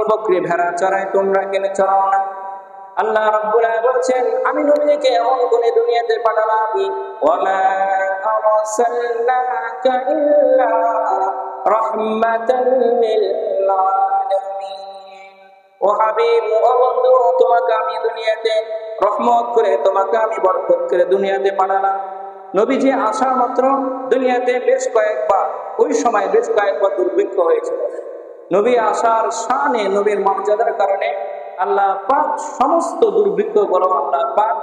বকরি ভেড়া চড়ায়, তোমরা কেন চড়াও না? আল্লাহ রাব্বুল আলামিন বলেছেন, আমি নবীকে এমন করে দুনিয়াতে পাঠালাম, ওয়ামা আরসালনাকা ইল্লা রাহমাতাল লিল আলামিন। ও হাবিব, ও বন্ধু, তোমাকে আমি দুনিয়াতে রহমত করে, তোমাকে আমি বরকত করে দুনিয়াতে পাঠালাম। নবীজি আসা মাত্র দুনিয়াতে বেশ কয়েকবার, ওই সময় বেশ কয়েকবার দুর্ভিক্ষ হয়েছিল। নবী আসার শানে, নবীর মর্যাদার কারণে আল্লাহ পাক সমস্ত দুর্ভিক্ষগুলো আল্লাহ পাক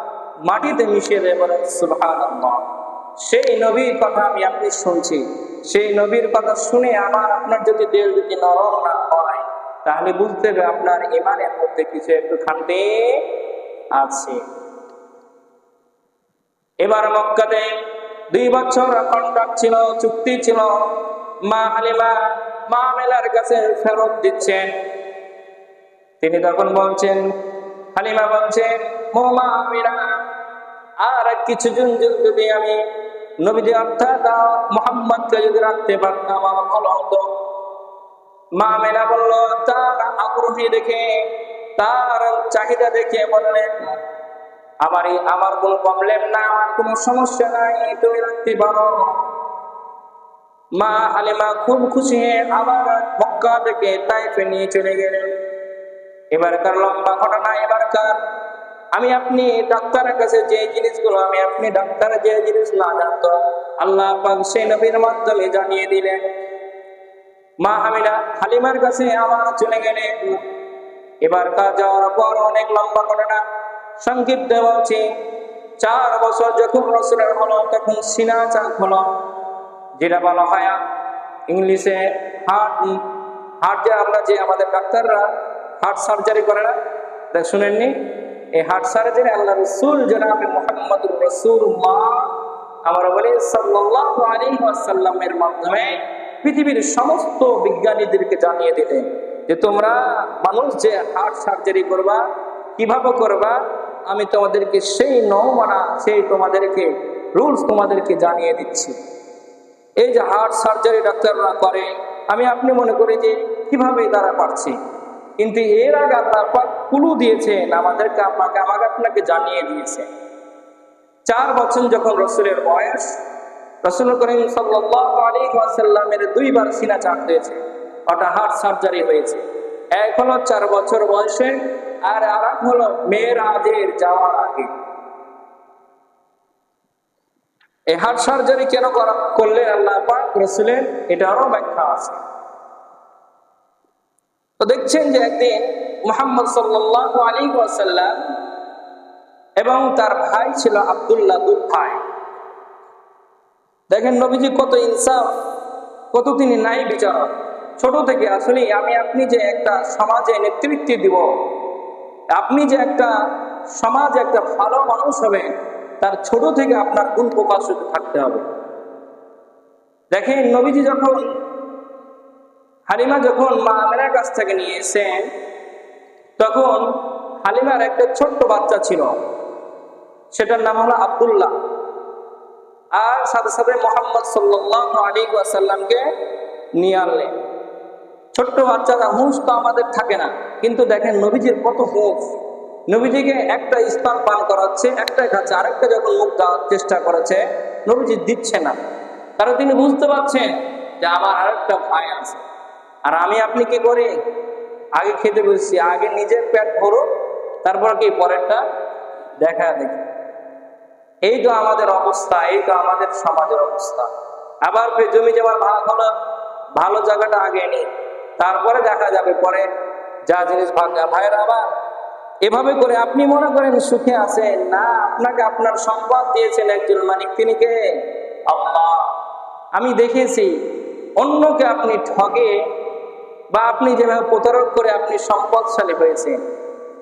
মাটিতে মিশিয়ে দেয়, বলে সুবহানাল্লাহ। সেই নবীর কথা আমি আপনি শুনছি, সেই নবীর কথা শুনে আমার আপনার যদি দিল যদি নরম না হয়, তাহলে বুঝতে হবে আপনার ঈমানের মধ্যে কিছু একটু খান্তি আছে। এবার মক্কাতে 2 বছর কন্ট্রাক্ট ছিল, চুক্তি ছিল। মা হালিমা মা মেলার কাছে ফেরত দিচ্ছেন। তিনি তখন বলছেন, হালিমা বলছেন, মা আমিনা, আর কিছুদিন যদি আমি নবীজি অর্থাৎ মুহাম্মদকে যদি রাখতে পারতাম আমার ভালো হতো। মা আমিনা বলল, তার আগ্রহী দেখে, তার চাহিদা দেখে বললেন, আমার কোনো প্রবলেম না, আমার কোনো সমস্যা নাই, তুমি রাখতে পারো। মা হালিমা খুব খুশি হয়ে আবার মক্কা থেকে তাইফে নিয়ে চলে গেলেন। এবারকার লম্বা ঘটনা, এবারকার আমি আপনি ডাক্তারের কাছে যে জিনিসগুলো আমি আপনি ডাক্তারের যে জিনিস না জানতো, আল্লাহ পাক সেই নবীর মাধ্যমে জানিয়ে দিলেন। মা হালিমার কাছে আবার চলে গেলেন। এবারকার যাওয়ার পর অনেক লম্বা ঘটনা, সংক্ষিপ্ত বলছি। 4 বছর যখন রাসূলের হলো, তখন সিনা চাক হলো, যেটা বলা হয় ইংলিশে হার্ট যে আমরা যে আমাদের ডাক্তাররা হার্ট সার্জারি করে না, তা শুনেননি? এই হার্ট সার্জারি আল্লাহ রাসূল জনাবে মুহাম্মদুর রাসূলুল্লাহ আমরা বলি সাল্লাল্লাহু আলাইহি ওয়াসাল্লামের মাধ্যমে পৃথিবীর সমস্ত বিজ্ঞানীদেরকে জানিয়ে দিলেন যে তোমরা মানুষ যে হার্ট সার্জারি করবা, কিভাবে করবা, আমি তোমাদেরকে সেই নমুনা, সেই তোমাদেরকে রুলস তোমাদেরকে জানিয়ে দিচ্ছি। এই যে হার্ট সার্জারি ডাক্তাররা করে, আমি আপনি মনে করি যে কিভাবে তারা পারছে, কিন্তু এর আগে আল্লাহ পাক ক্লু দিয়েছেন আমাদেরকে, আমাকে আপনাকে জানিয়ে দিয়েছে। 4 বছর যখন রাসূলের বয়স, রাসূল করিম সাল্লাল্লাহু আলাইহি ওয়াসাল্লামের 2 বার সিনা চাক হয়েছে, ওটা হার্ট সার্জারি হয়েছে। এক হলো 4 বছর বয়সে, আর আরেক হলো মেরাজের যাওয়ার আগে। এই হার্ট সার্জারি কেন করলেন আল্লাহ পাক রাসূলের, এটারও ব্যাখ্যা আছে। তো দেখছেন যে একদিন মুহাম্মদ সাল্লাল্লাহু আলাইহি ওয়াসাল্লাম এবং তার ভাই ছিল আব্দুল্লাহ, 2 ভাই। দেখেন নবীজি কত ইনসাফ, কত তিনি ন্যায় বিচারক। ছোট থেকে আসলে আমি আপনি যে একটা সমাজে নেতৃত্ব দিব, আপনি যে একটা সমাজে একটা ভালো মানুষ হবেন, তার ছোট থেকে আপনার গুণ প্রকাশ থাকতে হবে। দেখেন নবীজি যখন হালিমা যখন মা আমিনার কাছ থেকে নিয়ে এসেন, তখন হালিমার একটা ছোট্ট বাচ্চা ছিল, সেটার নাম হলো আব্দুল্লাহ। আর সাথে সাথে মুহাম্মদ সাল্লাল্লাহু আলাইহি ওয়াসাল্লামকে নিয়ে আনলেন। ছোট্ট বাচ্চারা হুঁশ তো আমাদের থাকে না, কিন্তু দেখেন নবীজির কত হুঁশ। নবীজিকে একটা স্তন পান করাচ্ছে, একটা খাচ্ছে, আরেকটা যখন মুখ দেওয়ার চেষ্টা করেছে, নবীজি দিচ্ছে না, কারণ তিনি বুঝতে পারছেন যে আমার আরেকটা ভাই আছে। আর আমি আপনি কি করি, আগে খেতে বসছি, আগে নিজের পেট ভরো, তারপর কি পরেরটা দেখা দেখি। এই তো আমাদের অবস্থা, এই তো আমাদের সমাজের অবস্থা। আবার জমি জমার ভাগ হলো, ভালো জায়গাটা আগে নি, তারপরে দেখা যাবে পরে যা জিনিস ভাঙা। ভাইয়ের আবার এভাবে করে আপনি মনে করেন সুখে আছেন না, আপনাকে আপনার সম্পদ দিয়েছেন একজন মালিক, তিনি কে? আল্লাহ। আমি দেখেছি অন্যকে আপনি ঠগে বা আপনি যেভাবে প্রতারক করে আপনি সম্পদশালী হয়েছেন,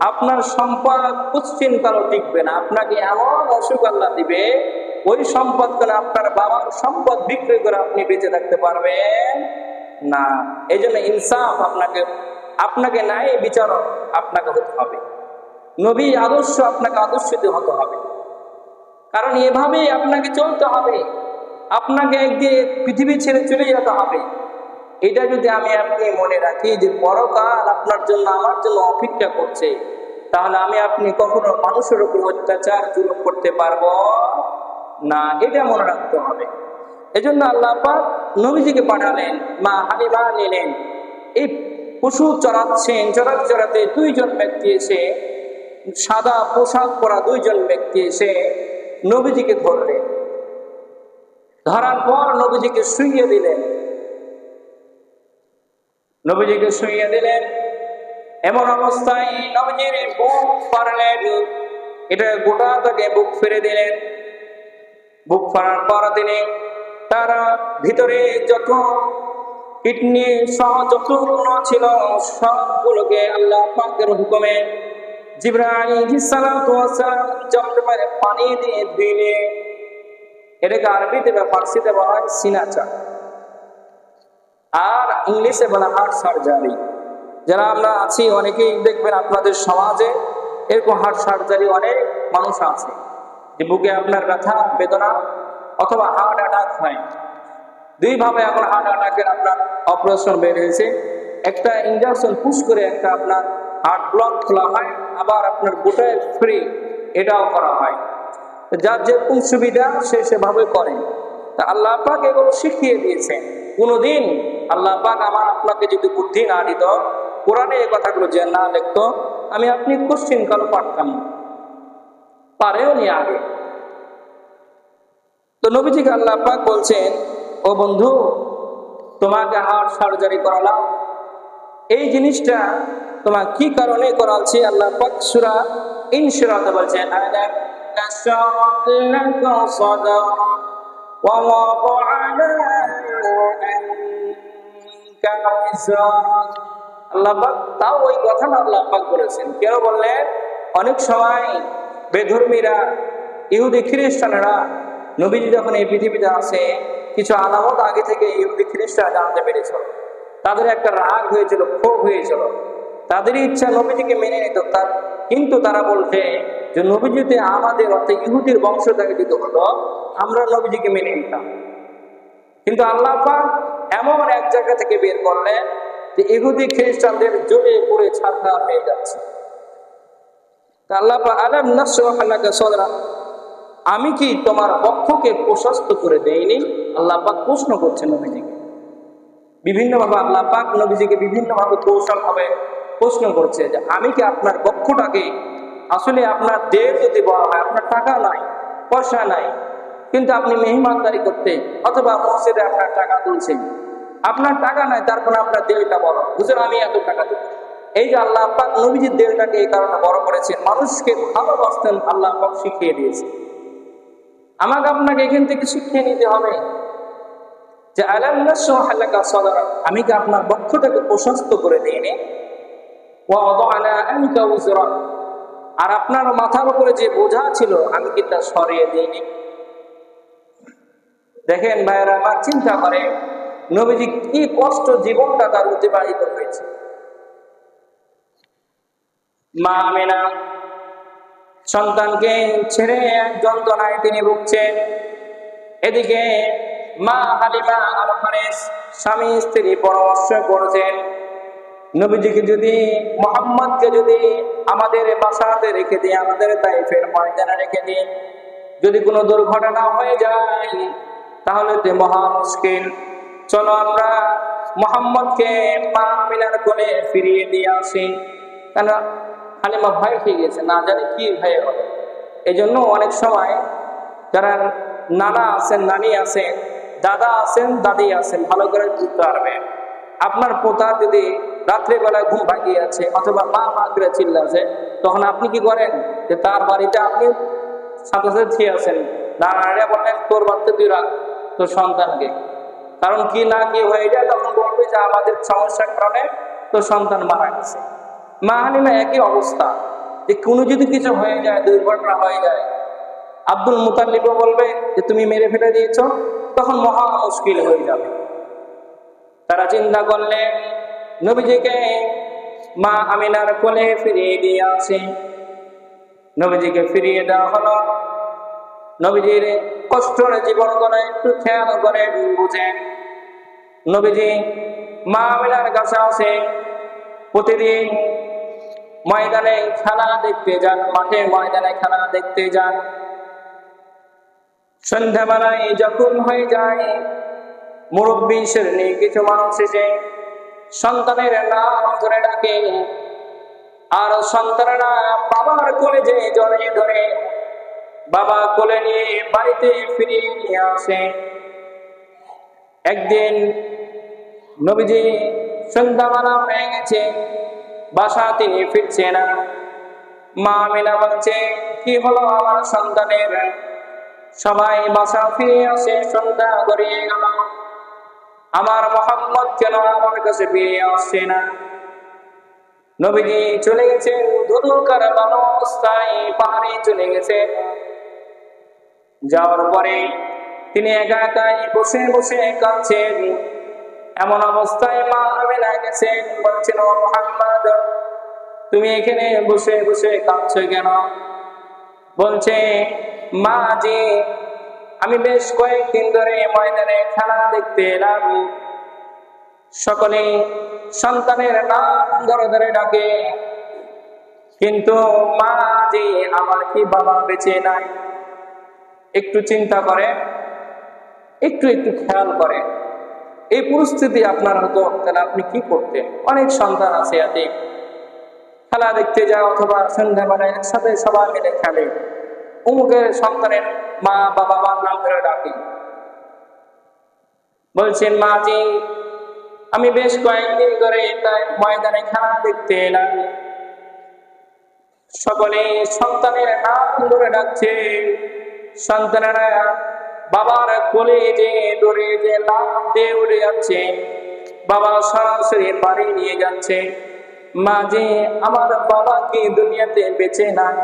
আপনার সম্পদ কুচ্ছিনকালও টিকবে না। আপনাকে এমন অসুখ আল্লাহ দিবে, ওই সম্পদ করে আপনার বাবার সম্পদ বিক্রি করে আপনি বেঁচে থাকতে পারবেন না। এই জন্য ইনসাফ আপনাকে ন্যায় বিচারক আপনাকে হতে হবে। নবী আদর্শ আপনাকে আদর্শিত হতে হবে, কারণ এভাবেই আপনাকে চলতে হবে। আপনাকে একদিন পৃথিবী ছেড়ে চলে যেতে হবে। এটা যদি আমি আপনি মনে রাখি যে পরকাল আপনার জন্য আমার জন্য অপেক্ষা করছে, তাহলে আমি আপনি কখনো মানুষের উপর অত্যাচার জুলুম করতে পারবো না, এটা মনে রাখতে হবে। এজন্য আল্লাহ পাক নবীজিকে পাঠালেন। মা হালিমা নিলেন, এই পশু চড়াচ্ছেন, চড়াতে দুইজন ব্যক্তি এসে, সাদা পোশাক পরা দুইজন ব্যক্তি এসে নবীজিকে ধরলেন। ধরার পর নবীজিকে শুইয়ে দিলেন। এমন অবস্থায় নবীজির বুক ফাড়লেন, এটা গোটা থেকে বুক ফিরে দিলেন। বুক ফাড়ার পর তিনি তারা ভিতরে যত কিডনি সহ যতগুলো ছিল সবগুলোকে আল্লাহ পাকের হুকুমে জিবরাইল আলাইহিস সালাতু ওয়াস সালাম জমজমের পানি দিয়ে ধুইলে, এটাকে আরবিতে বা ফার্সিতে বলা হয় সিনাচা, আর ইংলিশে বলা হার্ট সার্জারি। যারা আমরা আছি অনেকেই দেখবেন আপনাদের সমাজে এরকম হার্ট সার্জারি অনেক মানুষ আছে, যে বুকে আপনার ব্যথা বেদনা অথবা হার্ট অ্যাটাক হয়। দুইভাবে এখন হার্ট অ্যাটাকের আপনার অপারেশন বের হয়েছে। একটা ইনজেকশন পুশ করে একটা আপনার হার্ট ব্লক খোলা হয়, আবার আপনার গোটায় ফ্রি এটাও করা হয়। যার যেরকম সুবিধা সে সেভাবে করে। তা আল্লাহ পাক এগুলো শিখিয়ে দিয়েছেন। কোনোদিন আল্লাহ পাক আমার আপনাকে যদি বুদ্ধি না দিত, কোরআনে এই কথাগুলো যে না লিখতো, আমি আপনি কোশ্চিন কালো পারতাম না, পারেও নি আগে। তো নবীজিকে আল্লাহ পাক বলছেন, ও বন্ধু, তোমাকে হার্ট সার্জারি করালাম, এই জিনিসটা তোমার কি কারণে করালছি? আল্লাহ পাক সূরা ইনশিরাতে বলছেন, আলাম নাশরাহ লাকা সাদরাক ওয়া ওয়াদা'না আনকা ইসরাক। আল্লাহ পাক তাও ওই কথাটা আল্লাহ পাক বলেছেন। কেন বললেন? অনেক সময় বেধর্মীরা, ইহুদি খ্রিস্টানেরা নবীজি যখন এই পৃথিবীতে আসে, কিছু আলামত আগে থেকে ইহুদি খ্রিস্টান জানতে পেরেছিল। তাদের একটা রাগ হয়েছিল, ক্ষোভ হয়েছিল, তাদেরই ইচ্ছা নবীজিকে মেনে নিত। কিন্তু তারা বলছে যে নবীজিতে আমাদের অর্থাৎ ইহুদির বংশ থেকে দিতে হতো, আমরা নবীজিকে মেনে নিতাম। কিন্তু আল্লাহ পাক এমন এক জায়গা থেকে বের করলেন যে ইহুদি খ্রিস্টানদের জ্বলে পুড়ে ছারখার হয়ে যাচ্ছে। আল্লাহ পাক আলাম নাশরাহ লাকা সাদরাক, আমি কি তোমার বক্ষকে প্রশস্ত করে দেইনি? আল্লাহ পাক প্রশ্ন করছেন নবীজিকে। বিভিন্নভাবে আল্লাহ পাক নবীজিকে বিভিন্নভাবে কৌশলভাবে প্রশ্ন করছে যে আমি কি আপনার বক্ষটাকে, আসলে আপনার দেহ যদি বলা হয়, আপনার টাকা নাই পয়সা নাই, কিন্তু আপনি মেহমানদারি করতে অথবা মসজিদে আপনার টাকা তুলছেন, আপনার টাকা নাই, তারপরে আপনার দেহটা বড়, বুঝলেন আমি এত টাকা দেব। এই যে আল্লাহ পাক নবীজির দেহটাকে এই কারণে বড় করেছেন, মানুষকে ভালোবাসতেন, আল্লাহ পাক শিখিয়ে দিয়েছে। আমাকে আপনাকে এখান থেকে শিখিয়ে নিতে হবে যে আলাম নাশরাহ লাকা সাদরাক, আমি কি আপনার বক্ষটাকে প্রশস্ত করে দিইনি? ওয়া ওয়াদা'না আনকা উযরাক, আর আপনার মাথার উপরে যে বোঝা ছিল আমি কি তা সরিয়ে দিইনি? দেখেন ভাইয়েরা আমার, চিন্তা করে নবীজি কি কষ্ট জীবনটা তার অতিবাহিত হয়েছে। মা আমিনা সন্তানকে ছেড়ে এক যন্ত্রণায় তিনি ভুগছেন, এদিকে মা হালিমা আর হারেস স্বামী স্ত্রী পরামর্শ করেছেন নবীজিকে যদি, মুহাম্মদকে যদি আমাদের বাসাতে রেখে দিই, আমাদের তাইফের ময়দানে রেখে দিই, যদি কোনো দুর্ঘটনা হয়ে যায় তাহলে তো মহা মুশকিল। চলো আমরা মুহাম্মদকে মা আমিনার কোলে ফিরিয়ে দিয়ে আসি। কেন হালিমা ভয় খেয়ে গেছে, না জানি কি ভয় হবে। এই জন্য অনেক সময় যারা নানা আছেন, নানি আছেন, দাদা আছেন, দাদি আছেন, ভালো করে বুঝতে পারবে। আপনার পোতা যদি রাত্রিবেলায় ঘুম ভাঙিয়ে আছে অথবা মা মা করে চিল্লাছে, তখন আপনি কি করেন? যে তার বাড়িতে আপনি সাথে সাথে খেয়ে আছেন, নানারা বললেন তোর বাড়িতে তুই রাখ তোর সন্তানকে, কারণ কি না কি হয়ে যায় তখন বলবে যে আমাদের সমস্যার কারণে তোর সন্তান মারা গেছে। মা হালিমা একই অবস্থা, যে কোনো যদি কিছু হয়ে যায়, দুর্ঘটনা হয়ে যায়, আব্দুল মুতাল্লিবও বলবে যে তুমি মেরে ফেলে দিয়েছ, তখন মহা মুশকিল হয়ে যাবে। তারা চিন্তা করলেন নবীজিকে মা আমিনার কোলে ফিরিয়ে দিয়ে আসে। নবীজিকে ফিরিয়ে দেওয়া হলো। নবীজির কষ্টের জীবন করে একটু খেয়াল করে বুঝেন। নবীজি মা আমিনার কাছে আসে, প্রতিদিন ময়দানে খেলা দেখতে যান, মাঠে ময়দানে খেলা দেখতে যান। সন্ধ্যাবেলায় যখন হয়ে যায়, মুরব্বী শ্রেণী কিছু মানুষ এসে সন্তানের নাম ধরে ডাকে, আর সন্তানেরা বাবার কোলে যে জড়িয়ে ধরে বাবা কোলে নিয়ে বাড়িতে ফিরিয়ে নিয়ে আসে। একদিন নবীজি সন্ধ্যাবেলা হয়ে গেছে, বাসা তিনি ফিরছে না। মা আমিনা বলছে, কি হলো আমার সন্তানের? সবাই বাসা ফিরে আসে, সন্ধ্যা গড়িয়ে গেল, আমার মুহাম্মদ কেন আমার কাছে ফিরে আসছে না? নবীজি চলে গেছেন ধুধুকার বানো অবস্থায়, পাহাড়ে চলে গেছে। যাওয়ার পরে তিনি একা একাই বসে বসে কাঁদছেন। এমন অবস্থায় মা আমিনা গেছেন, বলছেন, ও মুহাম্মদ, তুমি এখানে বসে বসে কাঁদছো কেন? বলছে, মা জি, আমি বেশ কয়েকদিন ধরে ময়দানে খেলা দেখতে এলাম, সকলে সন্তানের নাম ধরে ধরে ডাকে, কিন্তু মা জি, আমার কি বাবা বেঁচে নাই? একটু চিন্তা করে, একটু একটু খেয়াল করে, এই পরিস্থিতি আপনার হতো তাহলে আপনি কি করতেন? অনেক সন্তান আছে এতে খেলা দেখতে যায়, অথবা সন্ধ্যাবেলায় একসাথে সবাই মিলে খেলে, অমুকের সন্তানের মা বা বাবার নাম ধরে ডাকি। বলছেন, মা জি, আমি বেশ কয়েকদিন ধরে তাই ময়দানে খেলা দেখতে এলাম, সকলে সন্তানের নাম ধরে ডাকছে, সন্তানেরা বাবার কোলে যে দৌড়ে যে লাফ দিয়ে উড়ে যাচ্ছে, বাবা সরাসরি বাড়ি নিয়ে যাচ্ছে। মা জি, আমার বাবা কি দুনিয়াতে বেঁচে নাই?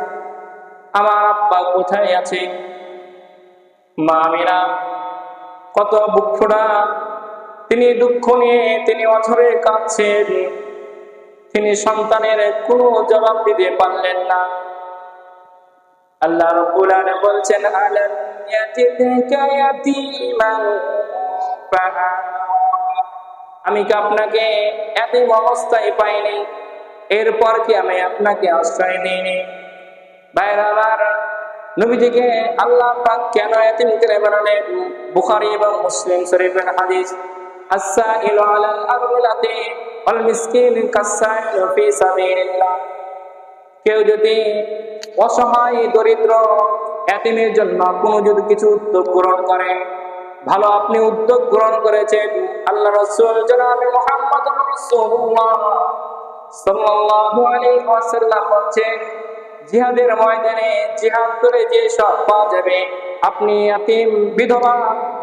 আমার আব্বা কোথায় আছে? মা আমিনা কত বুক ফোড়া, তিনি দুঃখ নিয়ে তিনি অঝরে কাঁদছেন, তিনি সন্তানের কোনো জবাব দিতে পারলেন না। আল্লাহ রাব্বুল আলামিন বলছেন, আলাম ইয়াতিকা ইয়াতীমান ফাআ, আমি কি আপনাকে এতিম অবস্থায় পাইনি? এরপর কি আমি আপনাকে আশ্রয় দিইনি? ভাইরা আমার, নবীজিকে আল্লাহ পাক কেন এতিম করে বানালেন? বুখারী এবং মুসলিম শরীফের হাদিস, আস-সাইলু আলাল আরমিলাতি ওয়াল মিসকিন কাস-সাইলু ফি সাবিলিল্লাহ। কেউ যদি অসহায় দরিদ্র এতিমের জন্য কোনো যদি কিছু উদ্যোগ গ্রহণ করে, ভালো আপনি উদ্যোগ গ্রহণ করেছেন। আল্লাহ রাসূল জনাবে মুহাম্মদুর রাসূলুল্লাহ সাল্লাল্লাহু আলাইহি ওয়াসাল্লাম বলেন, জিহাদের ময়দানে জিহাদ করে যে সব পাওয়া যাবে, আপনি এতিম বিধবা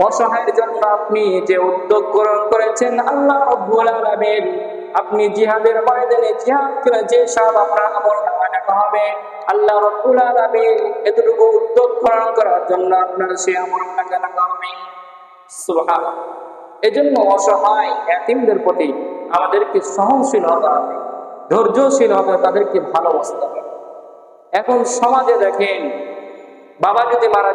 অসহায়ের জন্য আপনি যে উদ্যোগ গ্রহণ করেছেন, আল্লাহ রাব্বুল আলামিন আপনি জিহাদের ময়দানে জিহাদ করে যে সব আপনার আমলনামায় লেখা হবে, আল্লাহ রাব্বুল আলামিন এতটুকু উদ্যোগ গ্রহণ করার জন্য আপনার সেই আমলনামায় লেখা হবে। সুবহানাল্লাহ। এজন্য অসহায় এতিমদের প্রতি আমাদেরকে সহনশীল হতে হবে, ধৈর্যশীল হতে, তাদেরকে ভালোবাসতে হবে। এখন সমাজে দেখেন, বাবা যদি মারা